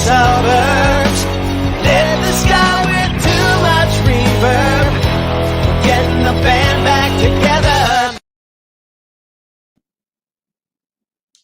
suburbs. Lit the sky with too much reverb. We're getting the band back together.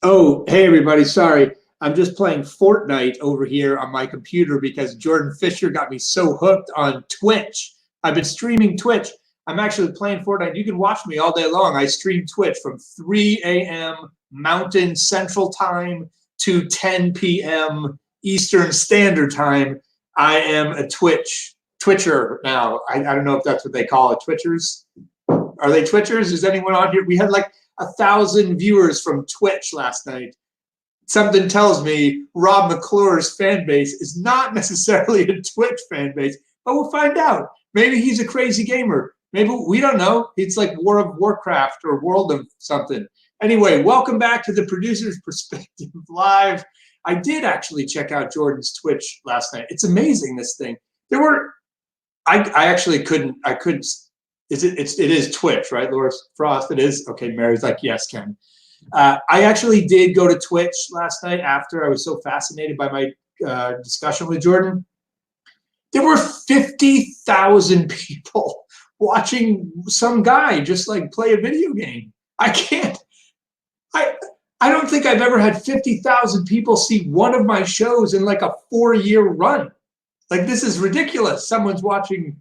Oh, hey everybody, sorry. I'm just playing Fortnite over here on my computer because Jordan Fisher got me so hooked on Twitch. I've been streaming Twitch. I'm actually playing Fortnite. You can watch me all day long. I stream Twitch from 3 a.m. Mountain Central Time to 10 p.m. Eastern Standard Time. I am a Twitcher now. I don't know if that's what they call it. Twitchers? Are they Twitchers? Is anyone on here? We had like 1,000 viewers from Twitch last night. Something tells me Rob McClure's fan base is not necessarily a Twitch fan base, but we'll find out. Maybe he's a crazy gamer. Maybe, we don't know. It's like War of Warcraft or World of something. Anyway, welcome back to the Producer's Perspective Live. I did actually check out Jordan's Twitch last night. It's amazing, this thing. There were, I couldn't, it is Twitch, right, Laura Frost? It is? Okay, Mary's like, yes, Ken. I actually did go to Twitch last night after I was so fascinated by my discussion with Jordan. There were 50,000 people watching some guy just like play a video game. I don't think I've ever had 50,000 people see one of my shows in like a 4-year run. Like, this is ridiculous. Someone's watching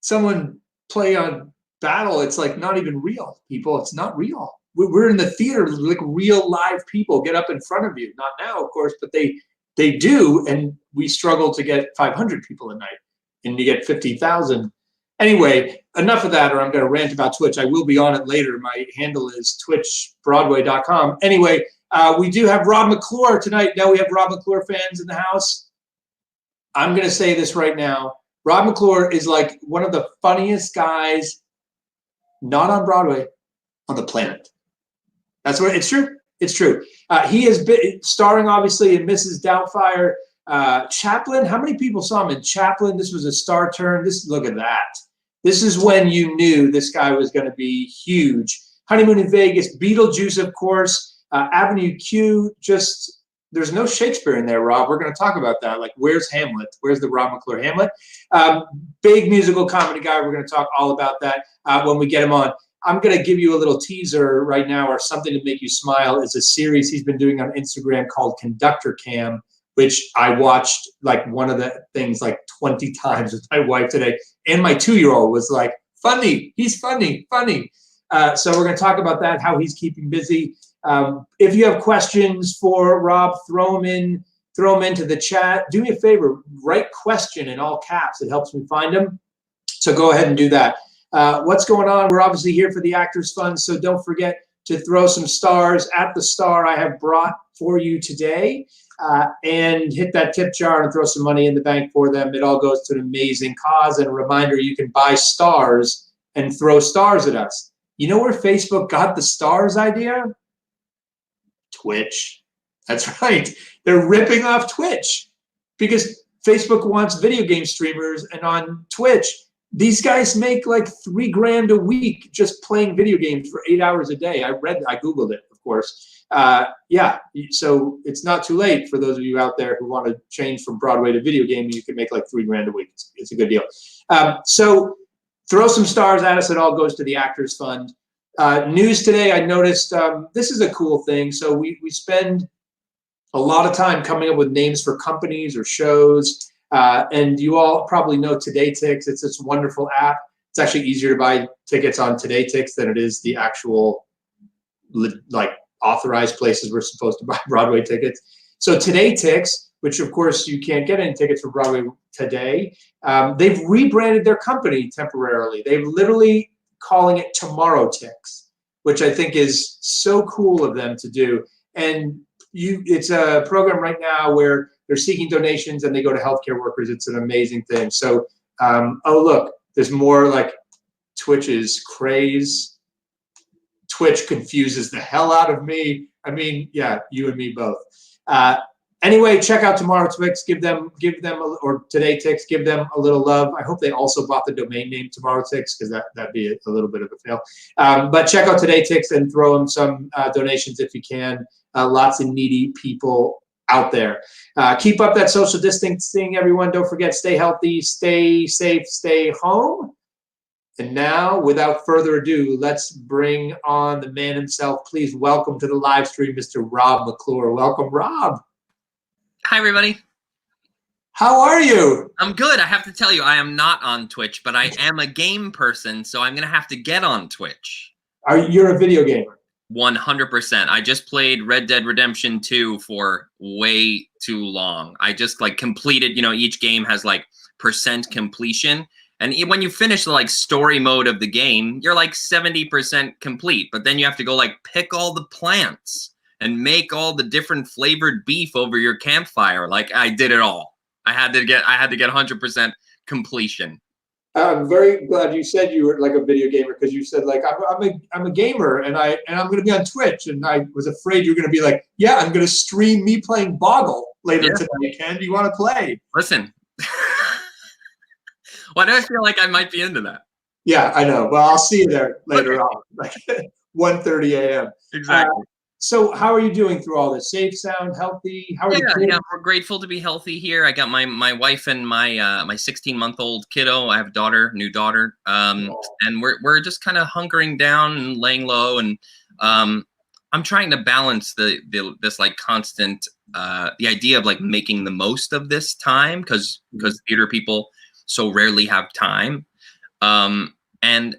someone play on Battle. It's like not even real, people. It's not real. We're in the theater, like real live people get up in front of you. Not now, of course, but they do, and we struggle to get 500 people a night, and you get 50,000. Anyway, enough of that, or I'm going to rant about Twitch. I will be on it later. My handle is twitchbroadway.com. Anyway, we do have Rob McClure tonight. Now we have Rob McClure fans in the house. I'm going to say this right now. Rob McClure is like one of the funniest guys, not on Broadway, on the planet. That's what it's true. It's true. He has been starring, obviously, in Mrs. Doubtfire. Chaplin. How many people saw him in Chaplin? This was a star turn. Look at that. This is when you knew this guy was going to be huge. Honeymoon in Vegas, Beetlejuice, of course, Avenue Q. Just, there's no Shakespeare in there, Rob. We're going to talk about that. Like, where's Hamlet? Where's the Rob McClure Hamlet? Big musical comedy guy. We're going to talk all about that when we get him on. I'm going to give you a little teaser right now, or something to make you smile. It's a series he's been doing on Instagram called Conductor Cam, which I watched like one of the things like 20 times with my wife today. And my 2-year-old was like, funny, he's funny, funny. So we're going to talk about that, how he's keeping busy. If you have questions for Rob, throw them into the chat. Do me a favor, write question in all caps. It helps me find them. So go ahead and do that. What's going on? We're obviously here for the Actors Fund, so don't forget to throw some stars at the star I have brought for you today, and hit that tip jar and throw some money in the bank for them. It all goes to an amazing cause. And a reminder, you can buy stars and throw stars at us. You know where Facebook got the stars idea? Twitch. That's right. They're ripping off Twitch because Facebook wants video game streamers, and on Twitch, these guys make like $3 grand a week just playing video games for 8 hours a day. I Googled it, of course. Yeah, so it's not too late for those of you out there who want to change from Broadway to video gaming. You can make like $3 grand a week. It's a good deal. So throw some stars at us. It all goes to the Actors Fund. News today, I noticed this is a cool thing. So we spend a lot of time coming up with names for companies or shows. And you all probably know TodayTix. It's this wonderful app. It's actually easier to buy tickets on TodayTix than it is the actual like authorized places we're supposed to buy Broadway tickets. So TodayTix, which of course you can't get any tickets for Broadway today, they've rebranded their company temporarily. They're literally calling it TomorrowTix, which I think is so cool of them to do. And it's a program right now where they're seeking donations and they go to healthcare workers. It's an amazing thing. So, oh, look, there's more like Twitch's craze. Twitch confuses the hell out of me. I mean, yeah, you and me both. Anyway, check out TomorrowTix. Give them, or TodayTix, give them a little love. I hope they also bought the domain name TomorrowTix, because that'd be a little bit of a fail. But check out TodayTix and throw them some donations if you can. Lots of needy people out there. Keep up that social distancing, everyone. Don't forget, stay healthy, stay safe, stay home. And now, without further ado, let's bring on the man himself. Please welcome to the live stream, Mr. Rob McClure. Welcome, Rob. Hi, everybody. How are you? I'm good. I have to tell you, I am not on Twitch, but I am a game person, so I'm going to have to get on Twitch. You're a video gamer? 100%. I just played Red Dead Redemption 2 for way too long. I just like completed, you know, each game has like % completion. And when you finish the like story mode of the game, you're like 70% complete. But then you have to go like pick all the plants and make all the different flavored beef over your campfire. Like I did it all. I had to get 100% completion. I'm very glad you said you were like a video gamer, because you said like I'm a gamer and I'm going to be on Twitch, and I was afraid you were going to be like, yeah, I'm going to stream me playing Boggle later tonight. Ken, do you want to play? Listen, why do I feel like I might be into that? Yeah, I know. Well, I'll see you there later on, like 1:30 a.m. Exactly. So how are you doing through all this? Safe, sound, healthy? How are you? Yeah, we're grateful to be healthy here. I got my wife and my 16-month-old kiddo. I have a new daughter, and we're just kind of hunkering down and laying low. And I'm trying to balance this like constant the idea of like making the most of this time, because theater people so rarely have time, and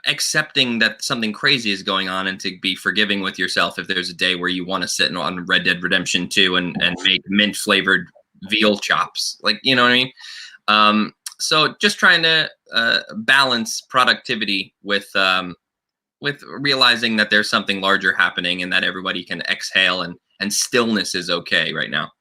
accepting that something crazy is going on, and to be forgiving with yourself if there's a day where you want to sit on Red Dead Redemption 2 and make mint flavored veal chops, like, you know what I mean? So just trying to balance productivity with realizing that there's something larger happening and that everybody can exhale, and stillness is okay right now.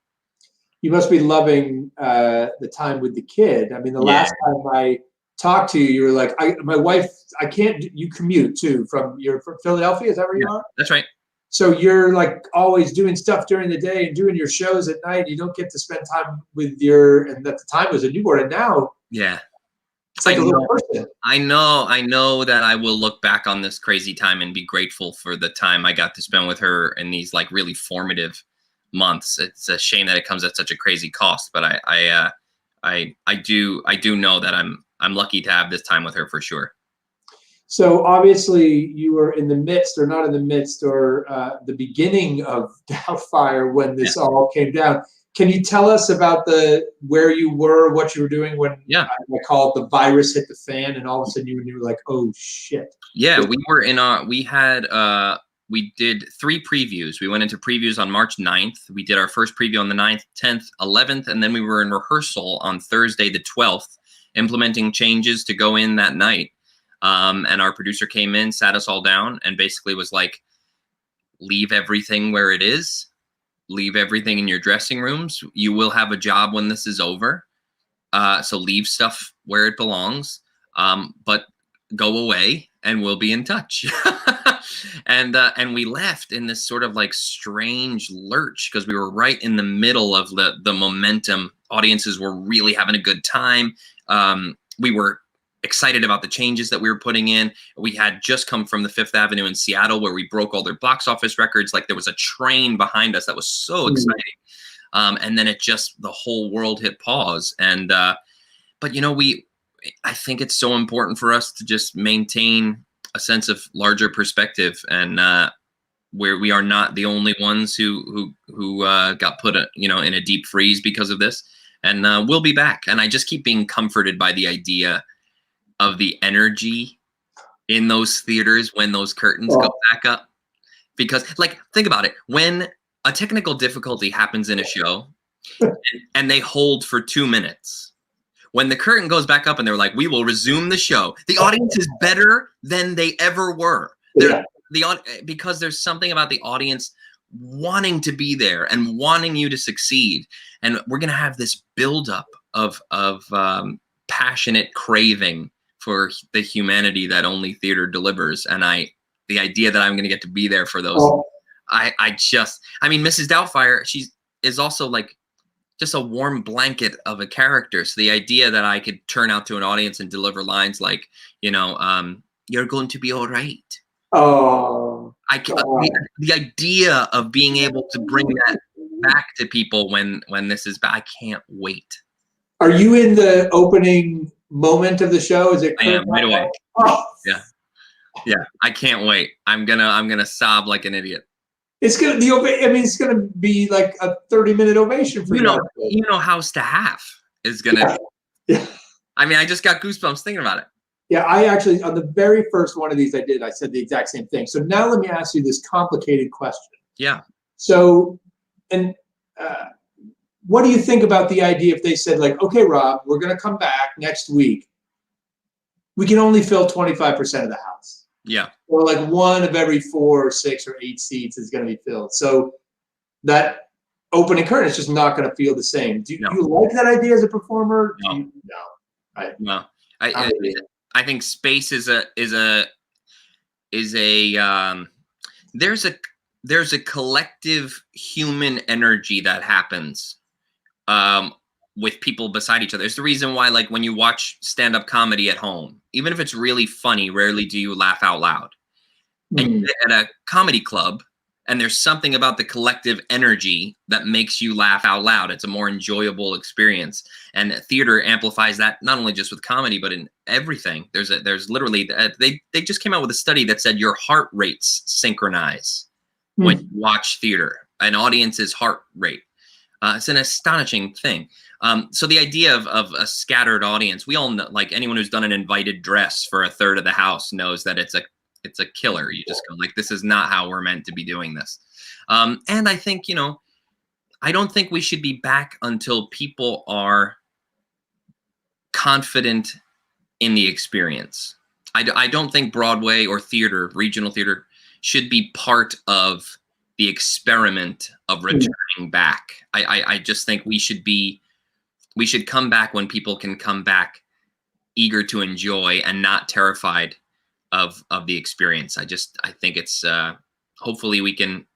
You must be loving the time with the kid. I mean, the last time I talked to you, you were like, my wife, I can't, you commute too from Philadelphia, is that where you are? That's right. So you're like always doing stuff during the day and doing your shows at night. You don't get to spend time with and at the time it was a newborn, and now it's like a little person. I know that I will look back on this crazy time and be grateful for the time I got to spend with her in these like really formative months. It's a shame that it comes at such a crazy cost, but I do know that I'm lucky to have this time with her for sure. So obviously you were in the midst, or not in the midst, or the beginning of Doubtfire when this all came down. Can you tell us about where you were, what you were doing when I call it the virus hit the fan, and all of a sudden you were like, oh shit. Yeah, we did 3 previews. We went into previews on March 9th. We did our first preview on the 9th, 10th, 11th, and then we were in rehearsal on Thursday the 12th, implementing changes to go in that night. And our producer came in, sat us all down, and basically was like, leave everything where it is. Leave everything in your dressing rooms. You will have a job when this is over. So leave stuff where it belongs, but go away and we'll be in touch. And we left in this sort of like strange lurch, because we were right in the middle of the momentum. Audiences were really having a good time. We were excited about the changes that we were putting in. We had just come from the Fifth Avenue in Seattle, where we broke all their box office records. Like there was a train behind us that was so exciting. And then the whole world hit pause. And, but you know, I think it's so important for us to just maintain a sense of larger perspective, and where we are not the only ones who got put in a deep freeze because of this. And we'll be back. And I just keep being comforted by the idea of the energy in those theaters when those curtains go back up. Because, like, think about it. When a technical difficulty happens in a show and they hold for 2 minutes, when the curtain goes back up and they're like, we will resume the show, the audience is better than they ever were. Because there's something about the audience wanting to be there and wanting you to succeed. And we're going to have this buildup of passionate craving for the humanity that only theater delivers. And the idea that I'm going to get to be there for those, I mean, Mrs. Doubtfire, she is also like just a warm blanket of a character. So the idea that I could turn out to an audience and deliver lines like, you're going to be all right. The idea of being able to bring back to people when this is back. I can't wait. Are you in the opening moment of the show? Is it? I am right away. Oh. Yeah. I can't wait. I'm gonna sob like an idiot. It's gonna it's gonna be like a 30-minute ovation for you. You know, House to Half is gonna. Yeah. I mean, I just got goosebumps thinking about it. Yeah, I actually, on the very first one of these I said the exact same thing. So now let me ask you this complicated question. Yeah. So, what do you think about the idea if they said, like, okay, Rob, we're going to come back next week. We can only fill 25% of the house. Yeah. Or like 1 of every 4 or 6 or 8 seats is going to be filled. So that opening curtain is just not going to feel the same. Do you like that idea as a performer? No. No. I think space is a there's a collective human energy that happens with people beside each other. It's the reason why, like, when you watch stand-up comedy at home, even if it's really funny, rarely do you laugh out loud. And you get at a comedy club, and there's something about the collective energy that makes you laugh out loud. It's a more enjoyable experience. And theater amplifies that, not only just with comedy, but in everything. There's literally, they just came out with a study that said your heart rates synchronize when you watch theater, an audience's heart rate. It's an astonishing thing. So the idea of a scattered audience, we all know, like anyone who's done an invited dress for a third of the house knows that it's a killer. You just go like, this is not how we're meant to be doing this. And I think, I don't think we should be back until people are confident in the experience. I don't think Broadway or theater, regional theater, should be part of the experiment of returning back. I just think we should come back when people can come back eager to enjoy and not terrified of the experience. I think it's hopefully we can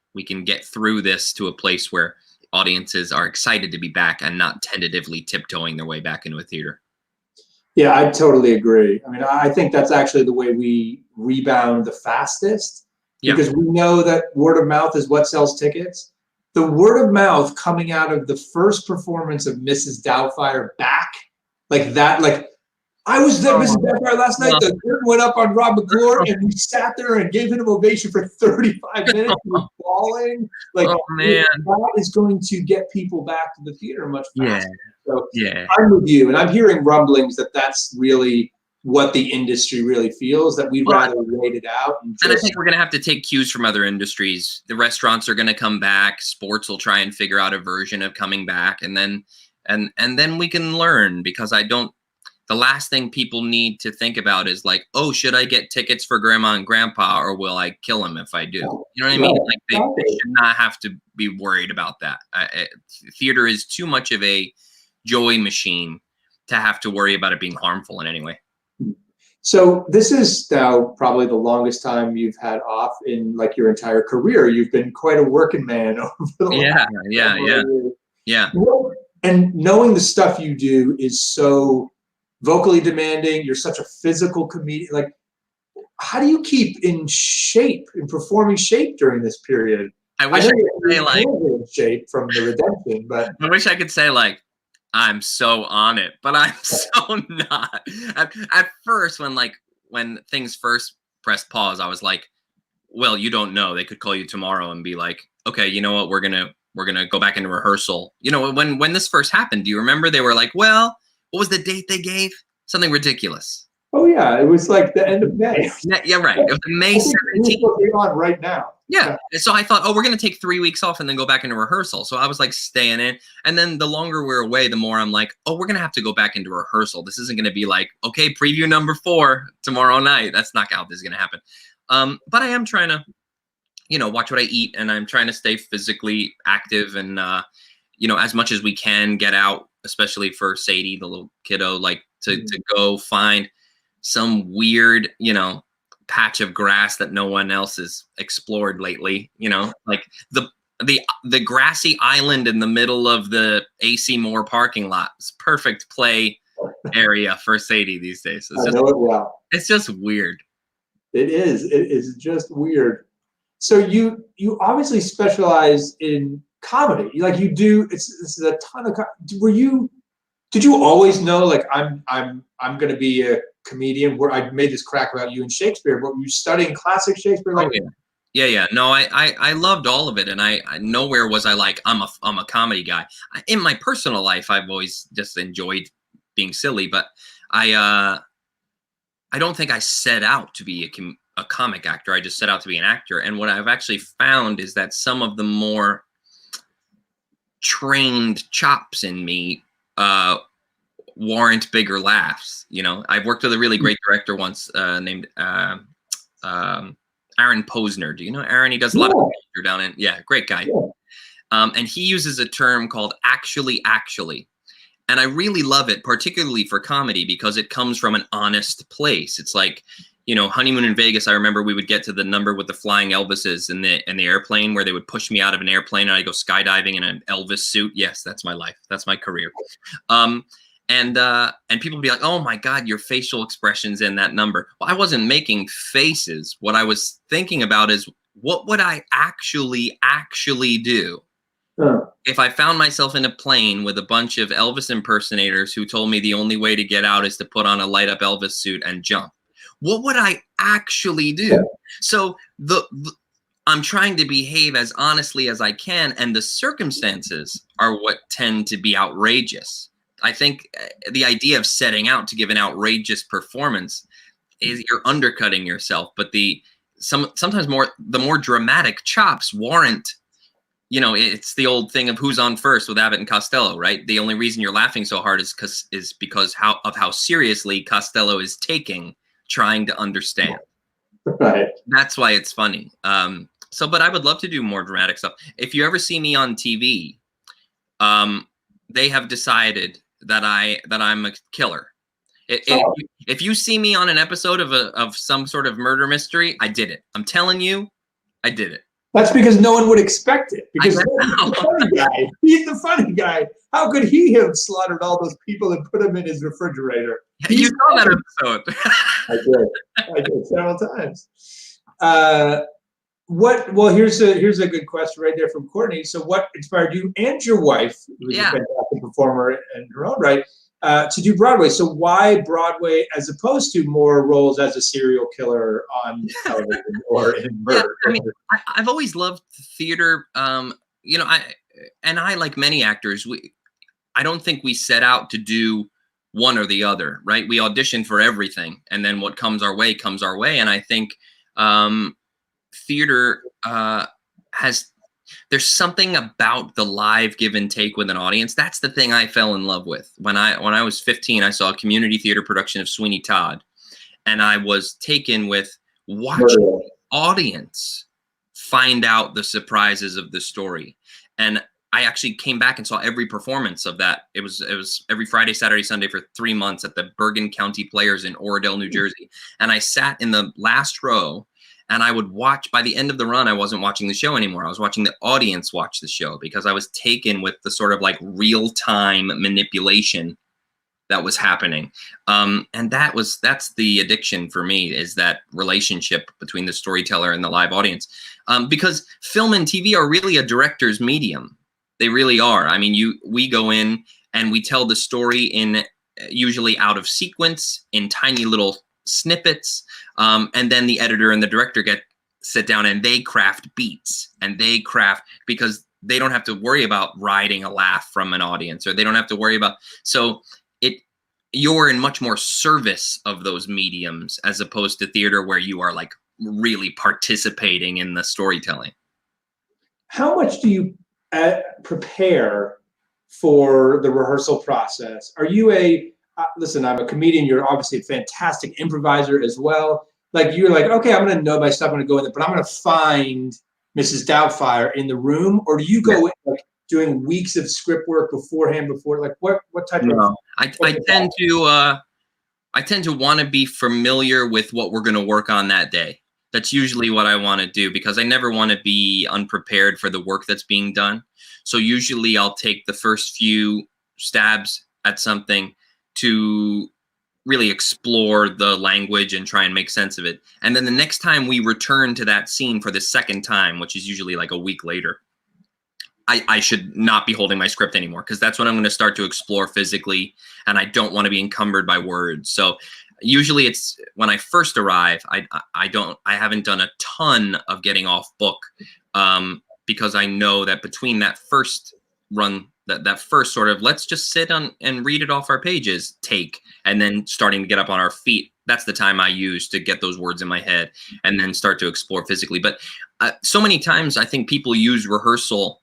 get through this to a place where audiences are excited to be back and not tentatively tiptoeing their way back into a theater. Yeah, I totally agree. I mean, I think that's actually the way we rebound the fastest, because we know that word of mouth is what sells tickets. The word of mouth coming out of the first performance of Mrs. Doubtfire back, like that, like, I was there, Mrs. Doubtfire, last night. The curtain went up on Rob McClure, and we sat there and gave him an ovation for 35 minutes. He was bawling. Like, that is going to get people back to the theater much faster. So I'm with you, and I'm hearing rumblings that that's really what the industry really feels, that we'd rather wait it out. And I think we're going to have to take cues from other industries. The restaurants are going to come back. Sports will try and figure out a version of coming back, and then we can learn, because the last thing people need to think about is like, oh, should I get tickets for grandma and grandpa, or will I kill them if I do? You know what I mean? Like they should not have to be worried about that. Theater is too much of a joy machine to have to worry about it being harmful in any way. So this is now probably the longest time you've had off in like your entire career. You've been quite a working man over the last yeah. And knowing the stuff you do is so vocally demanding. You're such a physical comedian. Like, how do you keep in shape, in performing shape during this period? I wish I could say like in shape from the redemption, but I wish I could say like, I'm so on it, but I'm so not. At first, when things first pressed pause, I was like, well, you don't know. They could call you tomorrow and be like, okay, you know what? We're gonna go back into rehearsal. When this first happened, do you remember? They were like, well, what was the date they gave? Something ridiculous. Oh yeah, it was like the end of May. Yeah, right. It was May 17th. We're on right now. Yeah. So I thought, we're going to take 3 weeks off and then go back into rehearsal. So I was like staying in. And then the longer we're away, the more I'm like, we're going to have to go back into rehearsal. This isn't going to be like, okay, preview number 4 tomorrow night. That's not how this is going to happen. But I am trying to, watch what I eat, and I'm trying to stay physically active and, as much as we can get out, especially for Sadie, the little kiddo, like to go find some weird, patch of grass that no one else has explored lately, like the grassy island in the middle of the AC Moore parking lot. It's perfect play area for Sadie these days. It's just weird. It is. It is just weird. So you obviously specialize in comedy. Like you do, this is a ton of. Did you always know like I'm going to be a comedian? Where I made this crack about you in Shakespeare, but were you studying classic Shakespeare? Like, oh, yeah. No, I loved all of it, and I nowhere was I like I'm a comedy guy. In my personal life, I've always just enjoyed being silly, but I don't think I set out to be a comic actor. I just set out to be an actor. And what I've actually found is that some of the more trained chops in me warrant bigger laughs. You know, I've worked with a really great director once named Aaron Posner. Do you know Aaron? He does a lot of theater down in, great guy. And he uses a term called actually. And I really love it, particularly for comedy, because it comes from an honest place. It's like, you know, Honeymoon in Vegas. I remember we would get to the number with the flying Elvises in the airplane, where they would push me out of an airplane and I'd go skydiving in an Elvis suit. Yes, that's my life. That's my career. And people would be like, "Oh my God, your facial expressions in that number." Well, I wasn't making faces. What I was thinking about is, what would I actually do if I found myself in a plane with a bunch of Elvis impersonators who told me the only way to get out is to put on a light up Elvis suit and jump? What would I actually do? Yeah. So I'm trying to behave as honestly as I can, and the circumstances are what tend to be outrageous. I think the idea of setting out to give an outrageous performance is you're undercutting yourself, but sometimes the more dramatic chops warrant. You know, it's the old thing of who's on first with Abbott and Costello, right? The only reason you're laughing so hard is because how seriously Costello is taking trying to understand. Right. That's why it's funny. But I would love to do more dramatic stuff. If you ever see me on TV, they have decided that I'm a killer. If you see me on an episode of some sort of murder mystery, I did it. I'm telling you, I did it. That's because no one would expect it. Because he's the funny guy. He's the funny guy. How could he have slaughtered all those people and put them in his refrigerator? You saw that episode. I did several times. Well, here's a good question right there from Courtney. So what inspired you and your wife, who's a fantastic performer in her own right, to do Broadway? So why Broadway as opposed to more roles as a serial killer on television or in murder? I mean, I've always loved theater. You know, I like many actors, I don't think we set out to do one or the other, right? We audition for everything, and then what comes our way comes our way. And I think theater there's something about the live give and take with an audience. That's the thing I fell in love with. When I was 15, I saw a community theater production of Sweeney Todd, and I was taken with watching the audience find out the surprises of the story. And I actually came back and saw every performance of that. It was every Friday, Saturday, Sunday for 3 months at the Bergen County Players in Oradell, New Jersey. And I sat in the last row, and I would watch. By the end of the run, I wasn't watching the show anymore. I was watching the audience watch the show, because I was taken with the sort of like real-time manipulation that was happening. And that's the addiction for me, is that relationship between the storyteller and the live audience. Because film and TV are really a director's medium. They really are. I mean, we go in and we tell the story in usually out of sequence, in tiny little snippets. And then the editor and the director sit down and they craft beats, and they craft, because they don't have to worry about riding a laugh from an audience, or they don't have to worry about, so you're in much more service of those mediums, as opposed to theater, where you are like really participating in the storytelling. How much do you prepare for the rehearsal process? Are you listen, I'm a comedian. You're obviously a fantastic improviser as well. Like, you're like, okay, I'm going to know my stuff. I'm going to go in there, but I'm going to find Mrs. Doubtfire in the room. Or do you go in like doing weeks of script work beforehand? Like what type of? I tend to want to be familiar with what we're going to work on that day. That's usually what I want to do, because I never want to be unprepared for the work that's being done. So usually I'll take the first few stabs at something to really explore the language and try and make sense of it. And then the next time we return to that scene for the second time, which is usually like a week later, I should not be holding my script anymore, because that's when I'm going to start to explore physically, and I don't want to be encumbered by words. So usually it's when I first arrive, I haven't done a ton of getting off book, because I know that between that first run, that first sort of let's just sit on and read it off our pages take, and then starting to get up on our feet, that's the time I use to get those words in my head and then start to explore physically. But so many times I think people use rehearsal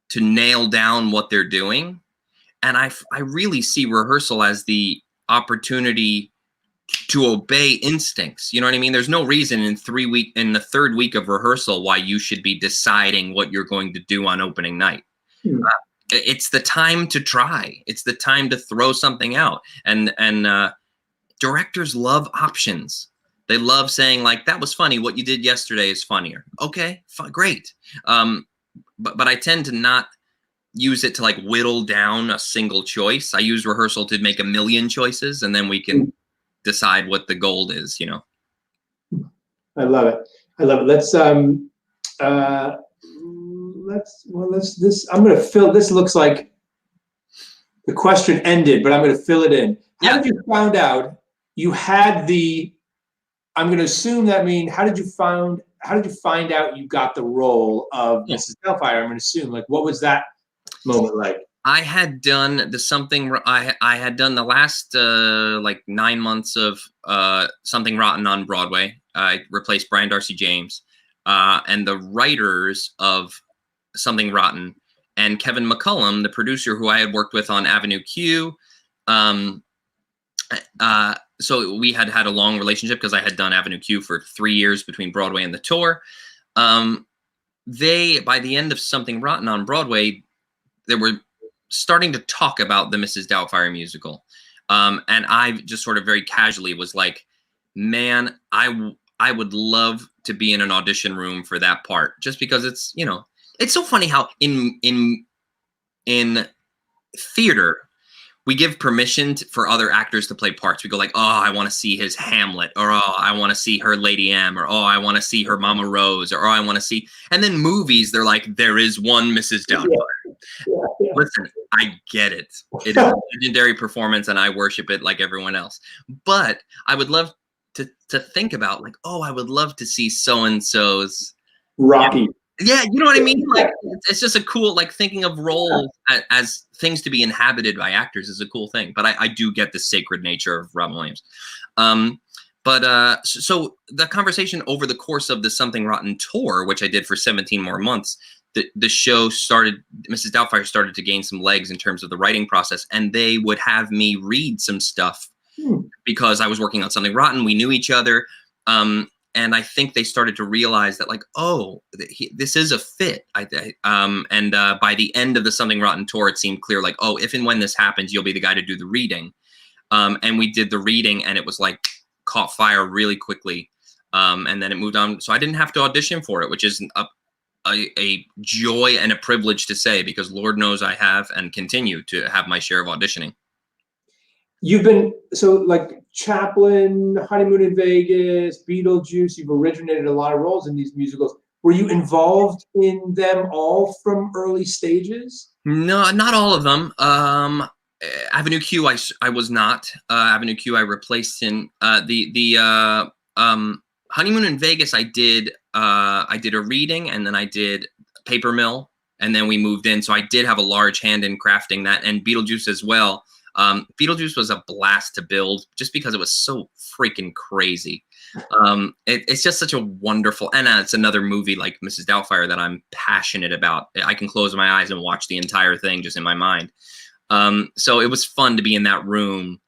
to nail down what they're doing. And I really see rehearsal as the opportunity to obey instincts. You know what I mean? There's no reason in the third week of rehearsal why you should be deciding what you're going to do on opening night. It's the time to try. It's the time to throw something out. And directors love options. They love saying, like, that was funny. What you did yesterday is funnier. Okay, great. But I tend to not use it to like whittle down a single choice. I use rehearsal to make a million choices, and then we can decide what the gold is, you know. I love it. I love it. Let's I'm going to fill, this looks like the question ended, but I'm going to fill it in. How did you find out you had I'm going to assume that how did you find out you got the role of Mrs. Doubtfire? I'm going to assume, like, what was that moment like? I had done I had done the last like 9 months of Something Rotten on Broadway. I replaced Brian Darcy James, and the writers of Something Rotten and Kevin McCullum, the producer who I had worked with on Avenue Q. So we had a long relationship because I had done Avenue Q for 3 years between Broadway and the tour. They, by the end of Something Rotten on Broadway, they were starting to talk about the Mrs. Doubtfire musical. And I just sort of very casually was like, man, I would love to be in an audition room for that part, just because it's, you know, it's so funny how in theater, we give permission for other actors to play parts. We go like, oh, I want to see his Hamlet, or oh, I want to see her Lady M, or oh, I want to see her Mama Rose, or oh, I want to see. And then movies, they're like, there is one Mrs. Doubtfire. Yeah. Listen, I get it. It is a legendary performance, and I worship it like everyone else. But I would love to think about, like, oh, I would love to see so and so's Rocky. Yeah, you know what I mean? Like, it's just a cool, like, thinking of roles as things to be inhabited by actors is a cool thing. But I do get the sacred nature of Robin Williams. So the conversation over the course of the Something Rotten tour, which I did for 17 more months, the show started, Mrs. Doubtfire started to gain some legs in terms of the writing process. And they would have me read some stuff because I was working on Something Rotten. We knew each other. And I think they started to realize that, like, oh, this is a fit. By the end of the Something Rotten tour, it seemed clear, like, oh, if and when this happens, you'll be the guy to do the reading. And we did the reading, and it was like caught fire really quickly. And then it moved on. So I didn't have to audition for it, which is a joy and a privilege to say, because Lord knows I have and continue to have my share of auditioning. You've been, so like Chaplin, Honeymoon in Vegas, Beetlejuice, you've originated a lot of roles in these musicals. Were you involved in them all from early stages? No, not all of them. Avenue Q, I was not. Avenue Q, I replaced in the Honeymoon in Vegas. I did a reading, and then I did Paper Mill, and then we moved in. So I did have a large hand in crafting that, and Beetlejuice as well. Beetlejuice was a blast to build just because it was so freaking crazy. It's just such a wonderful, and it's another movie like Mrs. Doubtfire that I'm passionate about. I can close my eyes and watch the entire thing just in my mind. So it was fun to be in that room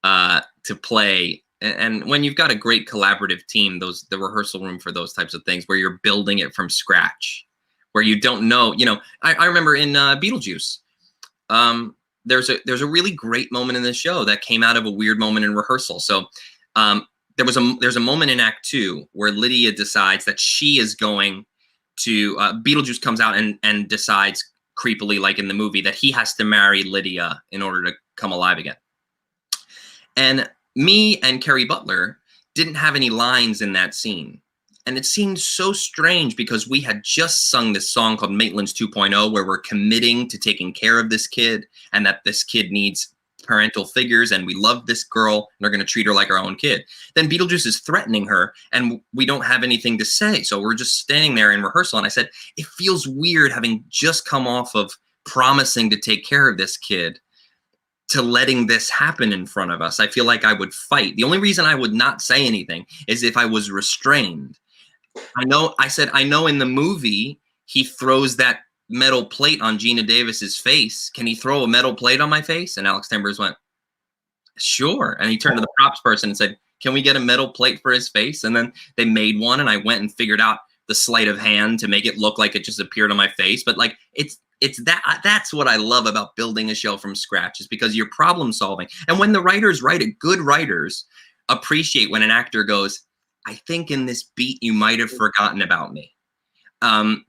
to play. And when you've got a great collaborative team, the rehearsal room for those types of things where you're building it from scratch, where you don't know, you know, I remember in Beetlejuice, there's a really great moment in the show that came out of a weird moment in rehearsal. So there's a moment in Act 2 where Lydia decides that she is going to Beetlejuice comes out and decides creepily, like in the movie, that he has to marry Lydia in order to come alive again. And me and Carrie Butler didn't have any lines in that scene. And it seemed so strange because we had just sung this song called Maitland's 2.0, where we're committing to taking care of this kid and that this kid needs parental figures, and we love this girl and they're going to treat her like our own kid. Then Beetlejuice is threatening her and we don't have anything to say. So we're just standing there in rehearsal. And I said, it feels weird having just come off of promising to take care of this kid to letting this happen in front of us. I feel like I would fight. The only reason I would not say anything is if I was restrained. I said, I know in the movie, he throws that metal plate on Gina Davis's face. Can he throw a metal plate on my face? And Alex Timbers went, sure. And he turned to the props person and said, can we get a metal plate for his face? And then they made one, and I went and figured out the sleight of hand to make it look like it just appeared on my face. But like, that's what I love about building a show from scratch, is because you're problem solving. And when the writers write it, good writers appreciate when an actor goes, I think in this beat you might have forgotten about me.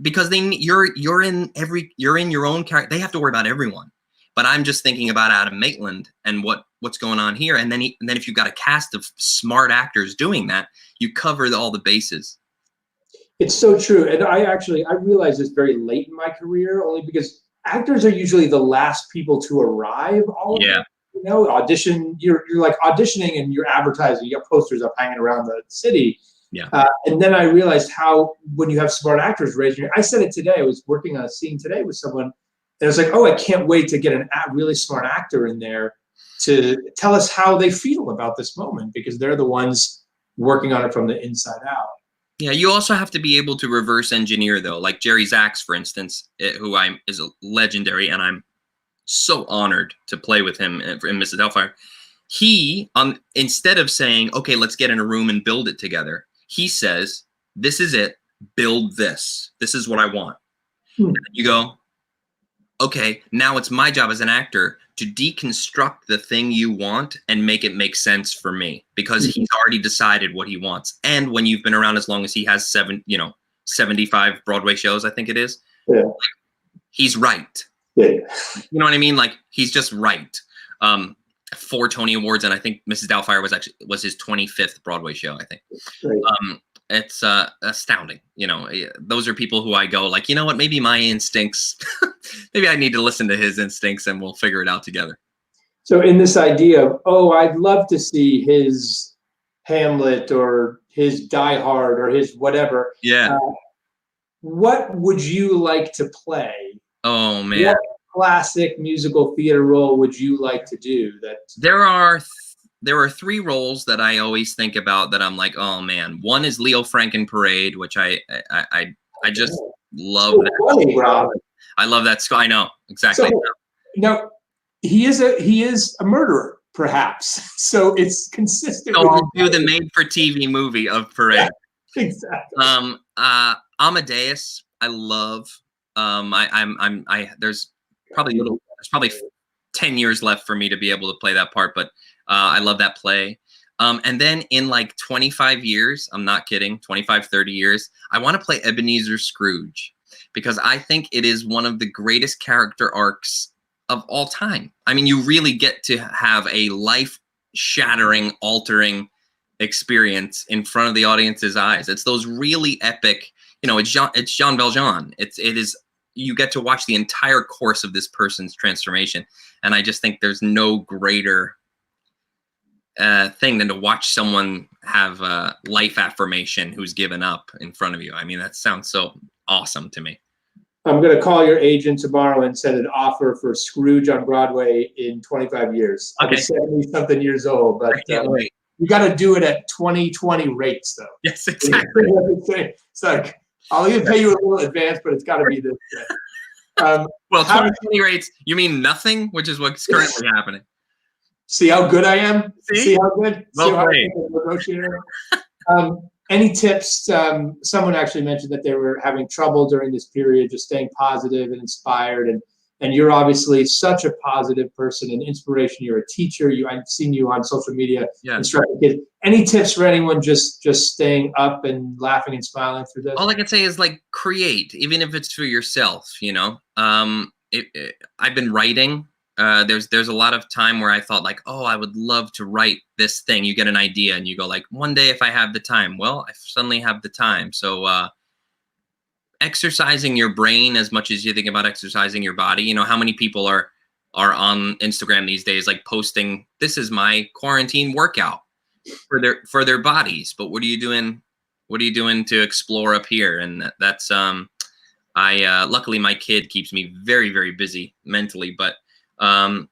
Because you're in your own character. They have to worry about everyone, but I'm just thinking about Adam Maitland and what's going on here. And then if you've got a cast of smart actors doing that, you cover all the bases. It's so true. And I realized this very late in my career, only because actors are usually the last people to arrive. You know, audition, you're like auditioning and you're advertising, you got posters up hanging around the city. Yeah. And then I realized how, when you have smart actors raising your, I said it today, I was working on a scene today with someone, and I was like, oh, I can't wait to get a really smart actor in there to tell us how they feel about this moment, because they're the ones working on it from the inside out. Yeah, you also have to be able to reverse engineer, though. Like Jerry Zaks, for instance, who is a legendary, and I'm so honored to play with him in Mrs. Doubtfire. He, instead of saying, okay, let's get in a room and build it together, he says, this is it, build this. This is what I want. And you go, okay, now it's my job as an actor to deconstruct the thing you want and make it make sense for me, because he's already decided what he wants. And when you've been around as long as he has 75 Broadway shows, I think it is, he's right. Yeah. You know what I mean? Like, he's just right. 4 Tony Awards, and I think Mrs. Doubtfire was his 25th Broadway show, I think. Right. It's astounding. You know, those are people who I go like, you know what, maybe my instincts, maybe I need to listen to his instincts and we'll figure it out together. So in this idea of, oh, I'd love to see his Hamlet or his Die Hard or his whatever. Yeah. What would you like to play? Oh, man. What classic musical theater role would you like to do? There are 3 roles that I always think about that I'm like, oh man. One is Leo Frank in Parade, which I just love that. Funny, Rob. I love that score. I know exactly. So, now he is a murderer, perhaps. So it's consistent. So we do the made-for-TV movie of Parade. Yeah, exactly. Amadeus, I love. There's probably 10 years left for me to be able to play that part, but I love that play. And then in like 25 years, I'm not kidding, 25, 30 years, I want to play Ebenezer Scrooge, because I think it is one of the greatest character arcs of all time. I mean, you really get to have a life-shattering, altering experience in front of the audience's eyes. It's those really epic, it's Jean Valjean. It is, you get to watch the entire course of this person's transformation. And I just think there's no greater thing than to watch someone have a life affirmation who's given up in front of you. I mean, that sounds so awesome to me. I'm going to call your agent tomorrow and send an offer for Scrooge on Broadway in 25 years. Okay. I'm 70-something years old, but I can't wait. You got to do it at 2020 rates, though. Yes, exactly. It's like, I'll even pay you a little advance, but it's got to be this. Well, 2020 rates, you mean nothing, which is what's currently happening. See how good I am? See how good? Well negotiator. Any tips? Someone actually mentioned that they were having trouble during this period, just staying positive and inspired. And you're obviously such a positive person and inspiration. You're a teacher. I've seen you on social media instructing kids. Any tips for anyone just staying up and laughing and smiling through this? All I can say is, like, create, even if it's for yourself. I've been writing there's a lot of time where I thought like, oh, I would love to write this thing. You get an idea and you go like, one day if I have the time. Well, I suddenly have the time. So exercising your brain as much as you think about exercising your body. You know, how many people are on Instagram these days, like posting, this is my quarantine workout for their bodies. But what are you doing? What are you doing to explore up here? And that's luckily my kid keeps me very, very busy mentally, but find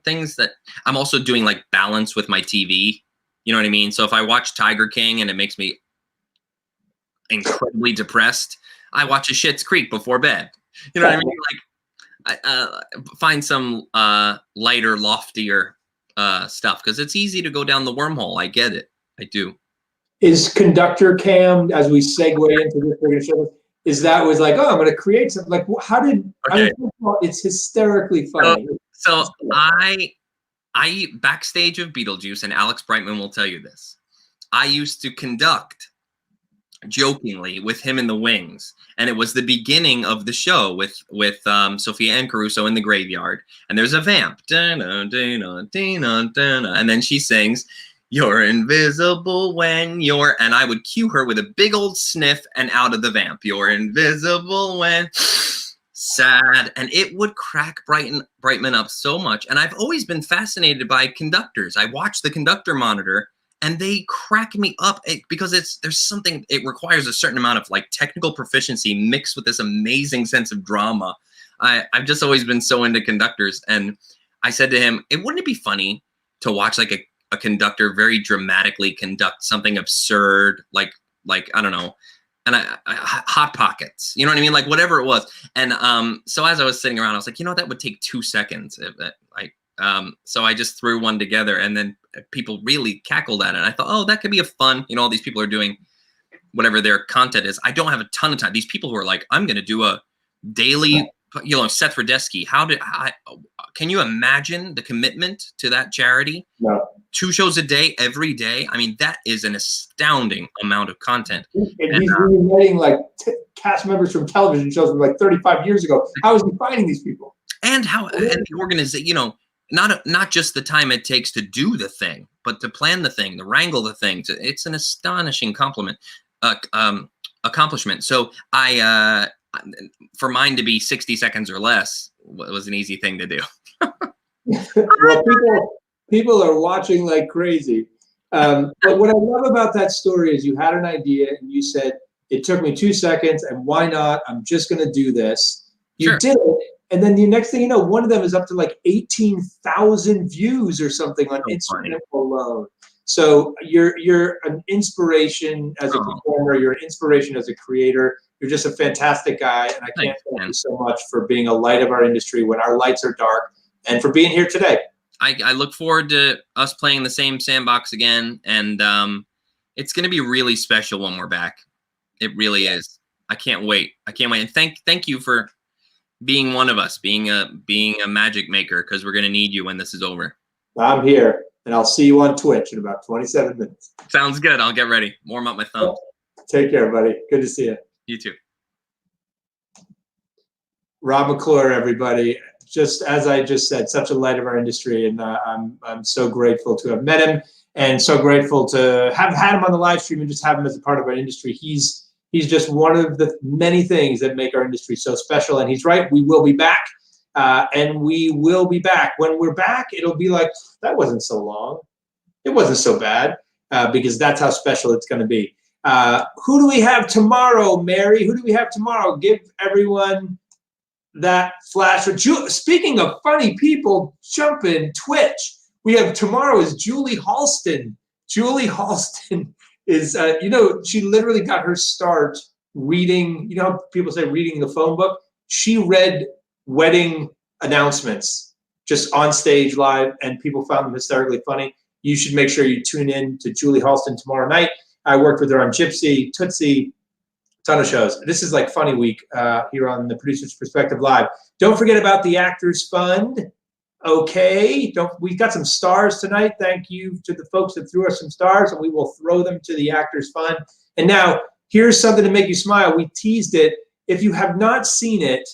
things that I'm also doing, like balance with my TV. You know what I mean? So if I watch Tiger King and it makes me incredibly depressed, I watch a Schitt's Creek before bed. You know what I mean? Like I find some lighter, loftier stuff, because it's easy to go down the wormhole. I get it. I do. Is Conductor Cam, as we segue into this, we're going to show this, is that was like, oh, I'm going to create something. Like, how did, Okay. I mean, it's hysterically funny. So I backstage of Beetlejuice, and Alex Brightman will tell you this, I used to conduct jokingly with him in the wings, and it was the beginning of the show with Sophia Ann Caruso in the graveyard, and there's a vamp, and then she sings, "You're invisible when you're," and I would cue her with a big old sniff and out of the vamp, "You're invisible when," sad, and it would crack Brightman up so much. And I've always been fascinated by conductors. I watch the conductor monitor, and they crack me up because there's something, it requires a certain amount of like technical proficiency mixed with this amazing sense of drama. I've just always been so into conductors, and I said to him, wouldn't it be funny to watch like a conductor very dramatically conduct something absurd, like I don't know, and I Hot Pockets, you know what I mean, like whatever it was. And so as I was sitting around, I was like, that would take 2 seconds. So I just threw one together, and then people really cackled at it. And I thought, oh, that could be a fun, all these people are doing whatever their content is. I don't have a ton of time. These people who are like, I'm going to do a daily, Seth Rudetsky. Can you imagine the commitment to that charity? No. 2 shows a day, every day. I mean, that is an astounding amount of content. And he's reuniting like cast members from television shows from like 35 years ago. How is he finding these people? And the organization, not just the time it takes to do the thing, but to plan the thing, to wrangle the thing. It's an astonishing accomplishment. So for mine to be 60 seconds or less was an easy thing to do. Well, people are watching like crazy. But what I love about that story is you had an idea and you said, it took me 2 seconds, and why not? I'm just going to do this. You Sure. did it. And then the next thing you know, one of them is up to like 18,000 views or something on Instagram alone. So you're an inspiration as a performer. You're an inspiration as a creator. You're just a fantastic guy, and I can't thank you so much for being a light of our industry when our lights are dark, and for being here today. I look forward to us playing the same sandbox again, and it's going to be really special when we're back. It really is. I can't wait. And thank you for being one of us, being a magic maker, because we're going to need you when this is over. I'm here, and I'll see you on Twitch in about 27 minutes. Sounds good. I'll get ready. Warm up my thumbs. Take care, buddy. Good to see you. You too. Rob McClure, everybody. Just as I just said, such a light of our industry, and I'm so grateful to have met him, and so grateful to have had him on the live stream and just have him as a part of our industry. He's just one of the many things that make our industry so special. And he's right. We will be back, and we will be back. When we're back, it'll be like, that wasn't so long. It wasn't so bad, because that's how special it's going to be. Who do we have tomorrow, Mary? Who do we have tomorrow? Give everyone that flash. Speaking of funny people, jump in Twitch. We have tomorrow is Julie Halston. Julie Halston is, she literally got her start reading, how people say reading the phone book? She read wedding announcements just on stage live, and people found them hysterically funny. You should make sure you tune in to Julie Halston tomorrow night. I worked with her on Gypsy, Tootsie, ton of shows. This is like Funny Week here on the Producer's Perspective Live. Don't forget about the Actors Fund. Okay, we've got some stars tonight. Thank you to the folks that threw us some stars, and we will throw them to the Actors Fund. And now, here's something to make you smile. We teased it. If you have not seen it,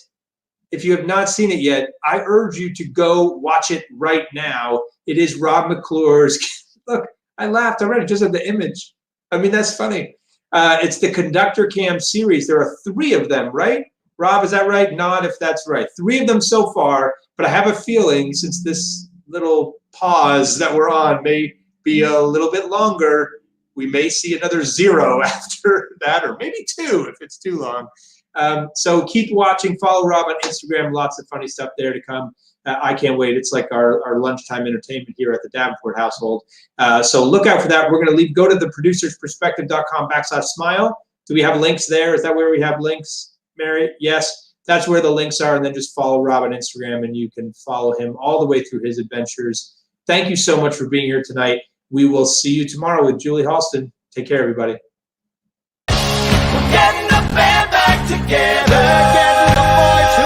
If you have not seen it yet, I urge you to go watch it right now. It is Rob McClure's. Look, I laughed already just at the image. I mean, that's funny. It's the Conductor Cam series. There are 3 of them, right? Rob, is that right? Nod if that's right. 3 of them so far, but I have a feeling since this little pause that we're on may be a little bit longer, we may see another 0 after that, or maybe 2 if it's too long. So keep watching. Follow Rob on Instagram. Lots of funny stuff there to come. I can't wait. It's like our lunchtime entertainment here at the Davenport household. So look out for that. We're going to go to the producersperspective.com/smile. Do we have links there? Is that where we have links, Mary? Yes, that's where the links are. And then just follow Rob on Instagram, and you can follow him all the way through his adventures. Thank you so much for being here tonight. We will see you tomorrow with Julie Halston. Take care, everybody. Getting the band back together, getting the boys who